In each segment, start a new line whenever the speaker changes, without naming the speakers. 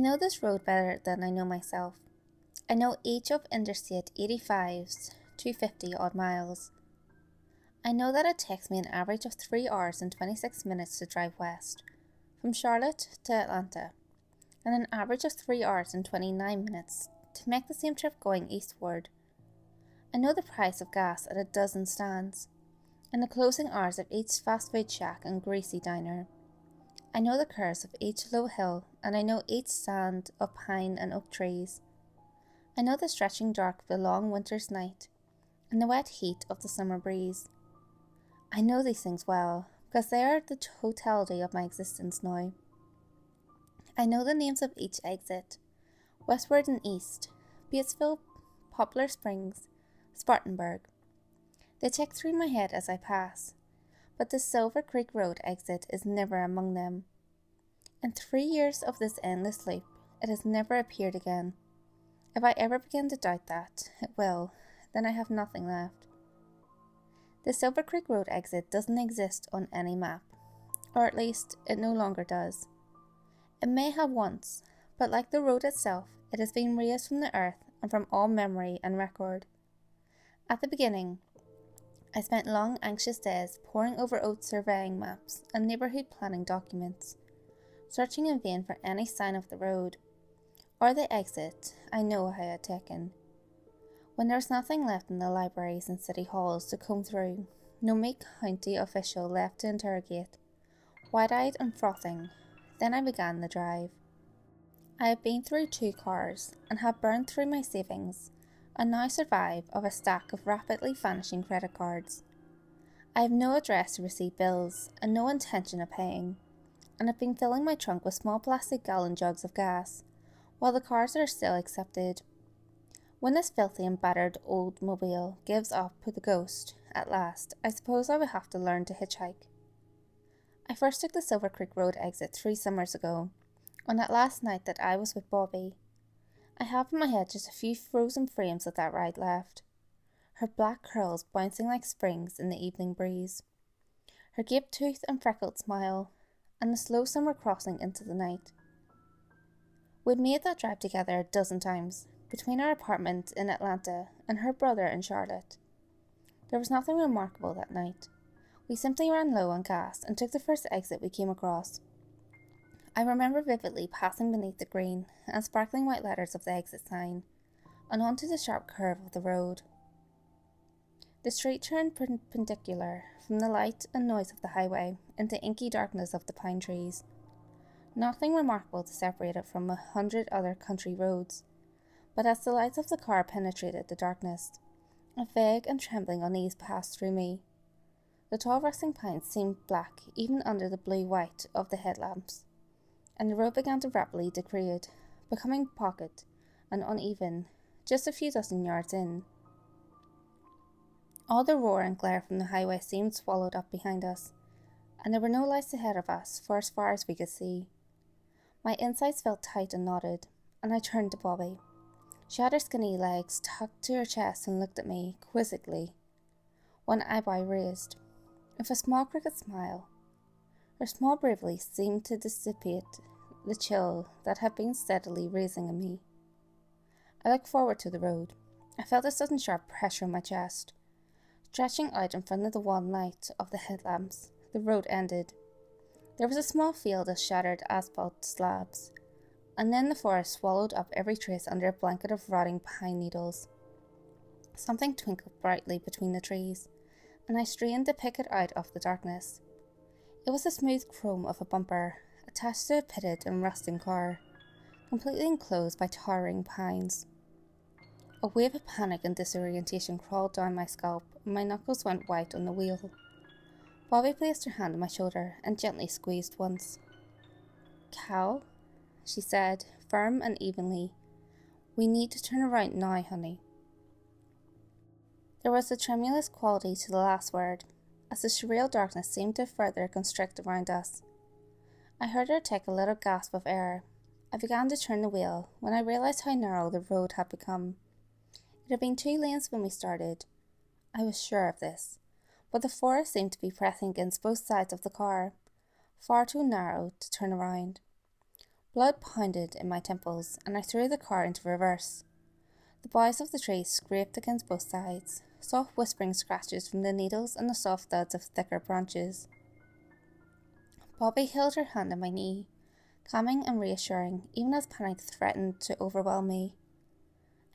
know this road better than I know myself. I know each of Interstate 85's 250 odd miles. I know that it takes me an average of 3 hours and 26 minutes to drive west, from Charlotte to Atlanta, and an average of 3 hours and 29 minutes to make the same trip going eastward. I know the price of gas at a dozen stands, and the closing hours of each fast food shack and greasy diner. I know the curves of each low hill, and I know each stand of pine and oak trees. I know the stretching dark of the long winter's night, and the wet heat of the summer breeze. I know these things well, because they are the totality of my existence now. I know the names of each exit, westward and east, Batesville, Poplar Springs, Spartanburg. They tick through my head as I pass, but the Silver Creek Road exit is never among them. In 3 years of this endless loop, it has never appeared again. If I ever begin to doubt that it will, then I have nothing left. The Silver Creek Road exit doesn't exist on any map, or at least it no longer does. It may have once, but like the road itself, it has been raised from the earth and from all memory and record. At the beginning, I spent long anxious days poring over old surveying maps and neighbourhood planning documents, searching in vain for any sign of the road, or the exit I know I had taken. When there was nothing left in the libraries and city halls to comb through, no meek county official left to interrogate, wide-eyed and frothing, then I began the drive. I had been through 2 cars, and had burned through my savings, and now survive of a stack of rapidly vanishing credit cards. I have no address to receive bills, and no intention of paying, and have been filling my trunk with small plastic gallon jugs of gas, while the cars are still accepted. When this filthy and battered old mobile gives up with the ghost, at last, I suppose I will have to learn to hitchhike. I first took the Silver Creek Road exit 3 summers ago, on that last night that I was with Bobby. I have in my head just a few frozen frames of that ride left, her black curls bouncing like springs in the evening breeze, her gape-toothed and freckled smile, and the slow summer crossing into the night. We'd made that drive together a dozen times, between our apartment in Atlanta and her brother in Charlotte. There was nothing remarkable that night. We simply ran low on gas and took the first exit we came across. I remember vividly passing beneath the green and sparkling white letters of the exit sign, and onto the sharp curve of the road. The street turned perpendicular from the light and noise of the highway into inky darkness of the pine trees. Nothing remarkable to separate it from 100 other country roads, but as the lights of the car penetrated the darkness, a vague and trembling unease passed through me. The tall rustling pines seemed black even under the blue-white of the headlamps, and the road began to rapidly degrade, becoming pocket and uneven just a few dozen yards in. All the roar and glare from the highway seemed swallowed up behind us, and there were no lights ahead of us for as far as we could see. My insides felt tight and knotted, and I turned to Bobby. She had her skinny legs tucked to her chest and looked at me quizzically, one eyebrow raised, with a small crooked smile. Her small bravery seemed to dissipate the chill that had been steadily raising in me. I looked forward to the road. I felt a sudden sharp pressure on my chest. Stretching out in front of the wan light of the headlamps, the road ended. There was a small field of shattered asphalt slabs, and then the forest swallowed up every trace under a blanket of rotting pine needles. Something twinkled brightly between the trees, and I strained to pick it out of the darkness. It was the smooth chrome of a bumper, attached to a pitted and rusting car, completely enclosed by towering pines. A wave of panic and disorientation crawled down my scalp, and my knuckles went white on the wheel. Bobby placed her hand on my shoulder and gently squeezed once. "Cal," she said, firm and evenly, "we need to turn around now, honey." There was a tremulous quality to the last word, as the surreal darkness seemed to further constrict around us. I heard her take a little gasp of air. I began to turn the wheel when I realised how narrow the road had become. It had been 2 lanes when we started. I was sure of this, but the forest seemed to be pressing against both sides of the car, far too narrow to turn around. Blood pounded in my temples, and I threw the car into reverse. The boughs of the trees scraped against both sides, soft whispering scratches from the needles and the soft thuds of thicker branches. Bobby held her hand on my knee, calming and reassuring, even as panic threatened to overwhelm me.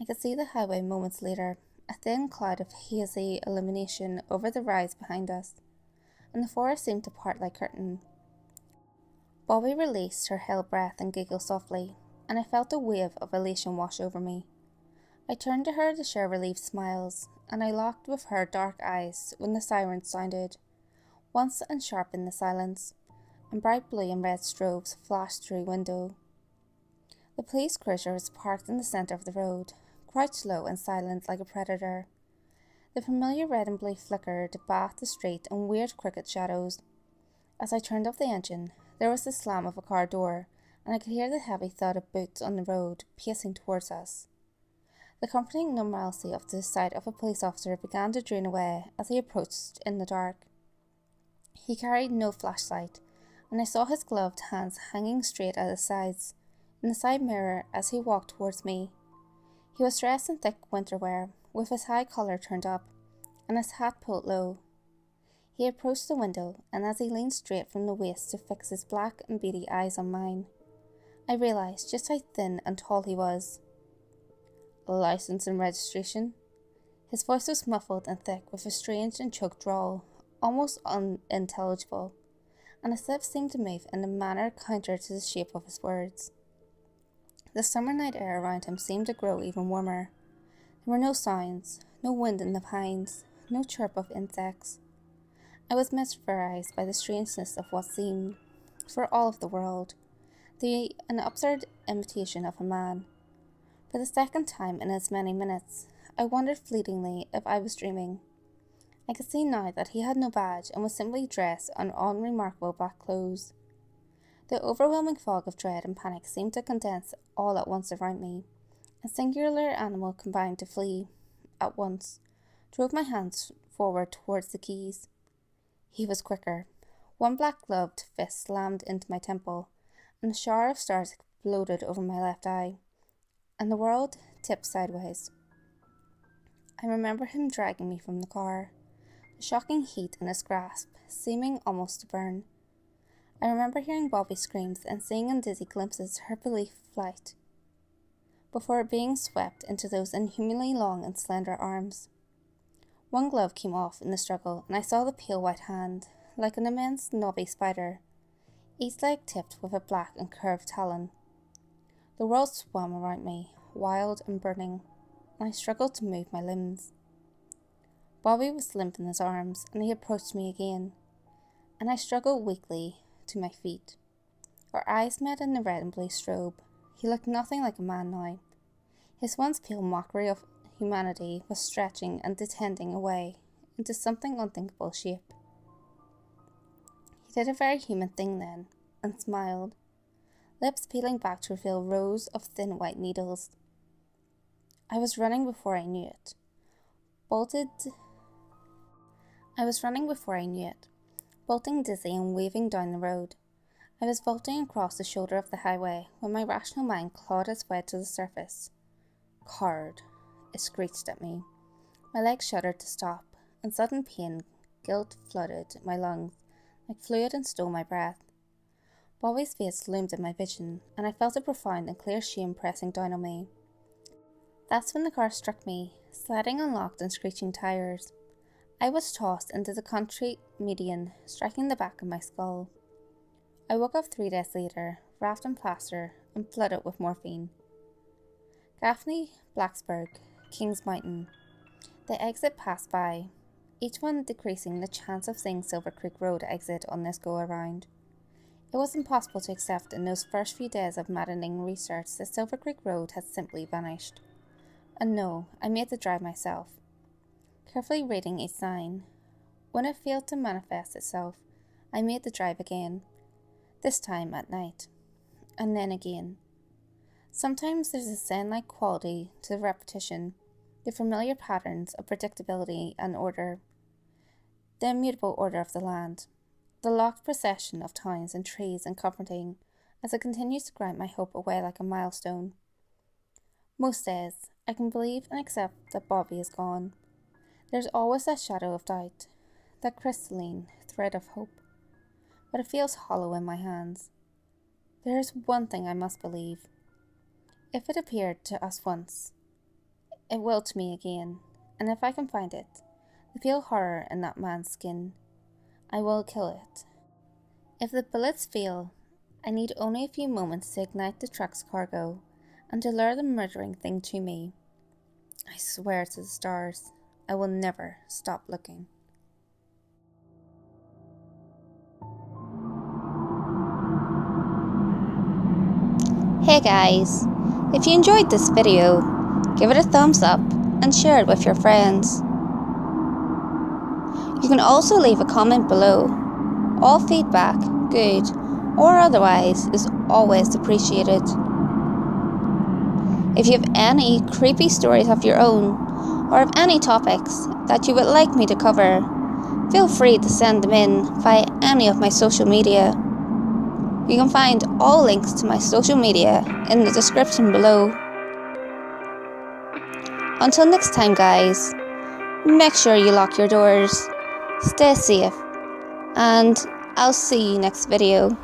I could see the highway moments later, a thin cloud of hazy illumination over the rise behind us, and the forest seemed to part like curtain. Bobby released her held breath and giggled softly, and I felt a wave of elation wash over me. I turned to her to share relieved smiles, and I locked with her dark eyes when the siren sounded, once and sharp in the silence, and bright blue and red strobes flashed through window. The police cruiser was parked in the centre of the road, crouched low and silent like a predator. The familiar red and blue flickered bathed the street in weird crooked shadows. As I turned up the engine, there was the slam of a car door, and I could hear the heavy thud of boots on the road, pacing towards us. The comforting normalcy of the sight of a police officer began to drain away as he approached in the dark. He carried no flashlight, and I saw his gloved hands hanging straight at his sides, in the side mirror as he walked towards me. He was dressed in thick winter wear, with his high collar turned up, and his hat pulled low. He approached the window, and as he leaned straight from the waist to fix his black and beady eyes on mine, I realised just how thin and tall he was. License and registration? His voice was muffled and thick with a strange and choked drawl, almost unintelligible, and his lips seemed to move in a manner counter to the shape of his words. The summer night air around him seemed to grow even warmer. There were no sounds, no wind in the pines, no chirp of insects. I was mesmerised by the strangeness of what seemed, for all of the world, an absurd imitation of a man. For the second time in as many minutes, I wondered fleetingly if I was dreaming. I could see now that he had no badge and was simply dressed in unremarkable black clothes. The overwhelming fog of dread and panic seemed to condense all at once around me. A singular animal combined to flee, at once, drove my hands forward towards the keys. He was quicker. One black-gloved fist slammed into my temple, and a shower of stars exploded over my left eye, and the world tipped sideways. I remember him dragging me from the car, the shocking heat in his grasp seeming almost to burn. I remember hearing Bobby's screams and seeing in dizzy glimpses her belief flight, before being swept into those inhumanly long and slender arms. One glove came off in the struggle, and I saw the pale white hand, like an immense knobby spider, each leg tipped with a black and curved talon. The world swam around me, wild and burning, and I struggled to move my limbs. Bobby was limp in his arms, and he approached me again, and I struggled weakly to my feet. Our eyes met in the red and blue strobe. He looked nothing like a man now. His once pale mockery of humanity was stretching and detending away into something unthinkable shape. He did a very human thing then, and smiled, lips peeling back to reveal rows of thin white needles. I was running before I knew it. Bolting dizzy and waving down the road. I was vaulting across the shoulder of the highway when my rational mind clawed its way to the surface. Coward, it screeched at me. My legs shuddered to stop, and sudden pain, guilt flooded my lungs, like fluid and stole my breath. Bobby's face loomed in my vision, and I felt a profound and clear shame pressing down on me. That's when the car struck me, sliding on locked and screeching tires. I was tossed into the concrete median, striking the back of my skull. I woke up 3 days later, wrapped in plaster and flooded with morphine. Gaffney, Blacksburg, Kings Mountain. The exit passed by, each one decreasing the chance of seeing Silver Creek Road exit on this go-around. It was impossible to accept in those first few days of maddening research that Silver Creek Road had simply vanished. And no, I made the drive myself, carefully reading each sign. When it failed to manifest itself, I made the drive again, this time at night, and then again. Sometimes there's a zen-like quality to the repetition, the familiar patterns of predictability and order, the immutable order of the land, the locked procession of towns and trees and comforting, as it continues to grind my hope away like a milestone. Most days, I can believe and accept that Bobby is gone. There's always that shadow of doubt, that crystalline thread of hope, but it feels hollow in my hands. There is one thing I must believe. If it appeared to us once, it will to me again, and if I can find it, the pale horror in that man's skin, I will kill it. If the bullets fail, I need only a few moments to ignite the truck's cargo and to lure the murdering thing to me. I swear to the stars, I will never stop looking. Hey guys, if you enjoyed this video, give it a thumbs up and share it with your friends. You can also leave a comment below. All feedback, good or otherwise, is always appreciated. If you have any creepy stories of your own, or have any topics that you would like me to cover, feel free to send them in via any of my social media. You can find all links to my social media in the description below. Until next time guys, make sure you lock your doors, stay safe, and I'll see you next video.